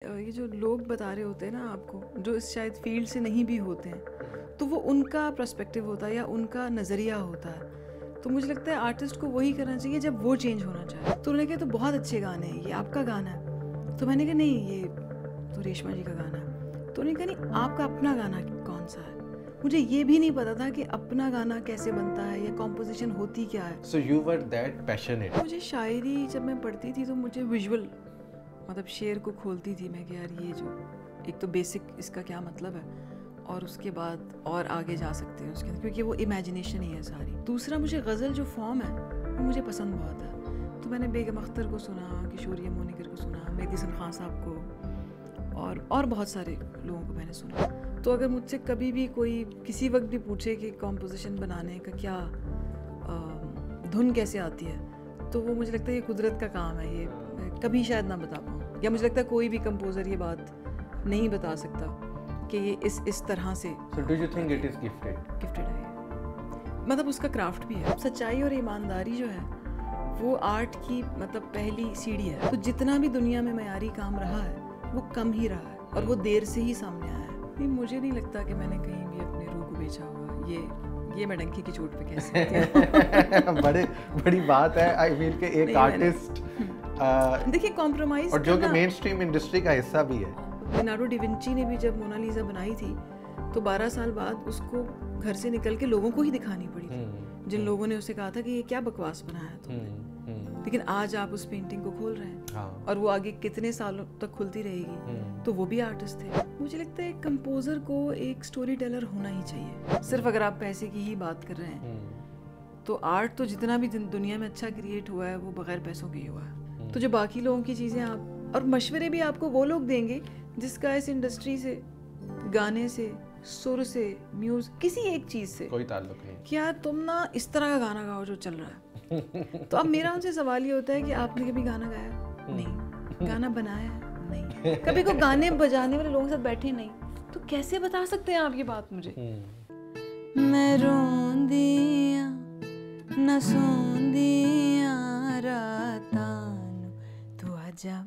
ये जो लोग बता रहे होते हैं ना आपको, जो इस शायद फील्ड से नहीं भी होते हैं, तो वो उनका पर्सपेक्टिव होता है या उनका नज़रिया होता है। तो मुझे लगता है आर्टिस्ट को वही करना चाहिए जब वो चेंज होना चाहे। तो उन्होंने कहा तो बहुत अच्छे गाने हैं, ये आपका गाना है। तो मैंने कहा नहीं, ये तो रेशमा जी का गाना है। तो उन्होंने कहा नहीं, आपका अपना गाना कौन सा है? मुझे ये भी नहीं पता था कि अपना गाना कैसे बनता है या कॉम्पोजिशन होती क्या है। So you were that passionate. मुझे शायरी जब मैं पढ़ती थी तो मुझे विजुअल, मतलब शेर को खोलती थी मैं कि यार ये जो एक तो बेसिक इसका क्या मतलब है और उसके बाद और आगे जा सकते हैं उसके अंदर, क्योंकि वो इमेजिनेशन ही है सारी। दूसरा, मुझे गज़ल जो फॉर्म है वो मुझे पसंद बहुत है। तो मैंने बेगम अख्तर को सुना, किशोरिया मोनिकर को सुना, मेहदी हसन खान साहब को और बहुत सारे लोगों को मैंने सुना। तो अगर मुझसे कभी भी कोई किसी वक्त भी पूछे कि कॉम्पोजिशन बनाने का क्या धुन कैसे आती है, तो वो मुझे लगता है ये कुदरत का काम है, ये मैं कभी शायद ना बता पाऊँ। या मुझे लगता है कोई भी कंपोज़र ये बात नहीं बता सकता कि ये इस तरह से। So do you think it is gifted? Gifted है ये, मतलब उसका क्राफ्ट भी है। सच्चाई और ईमानदारी जो है वो आर्ट की मतलब पहली सीढ़ी है। तो जितना भी दुनिया में मयारी काम रहा है वो कम ही रहा है और वो देर से ही सामने आया है। नहीं, मुझे नहीं लगता कि मैंने कहीं भी अपने रूह को बेचा होगा। ये मैं डंकी की चोट पे कह सकती हूँ। बड़ी बात है। आई फील कि एक आर्टिस्ट देखिए कॉम्प्रोमाइज, और जो कि मेन स्ट्रीम इंडस्ट्री का हिस्सा भी है। लियोनार्डो डी विंची ने भी जब मोनालिसा बनाई थी तो 12 साल बाद उसको घर से निकल के लोगों को ही दिखानी पड़ी थी, जिन लोगों ने उसे कहा था कि ये क्या बकवास बनाया तुमने। लेकिन आज आप उस पेंटिंग को खोल रहे हैं। हाँ। और वो आगे कितने सालों तक खुलती रहेगी। तो वो भी आर्टिस्ट थे। मुझे लगता है कंपोजर को एक स्टोरी टेलर होना ही चाहिए। सिर्फ अगर आप पैसे की ही बात कर रहे हैं तो आर्ट तो जितना भी दुनिया में अच्छा क्रिएट हुआ है वो बगैर पैसों के ही हुआ है। तो जो बाकी लोगों की चीज़ें आप और मशवरे भी आपको वो लोग देंगे जिसका इस इंडस्ट्री से, गाने से, सुर से, किसी एक चीज़ से कोई ताल्लुक नहीं कि यार तुम ना इस तरह का गाना गाओ जो चल रहा है। तो अब मेरा उनसे सवाल ये होता है कि आपने कभी गाना गाया? नहीं। गाना बनाया? नहीं। कभी को गाने बजाने वाले लोगों के साथ बैठे? नहीं। तो कैसे बता सकते हैं आप ये बात मुझे? मैं रोंदिया न सोंदिया रातां तू आजा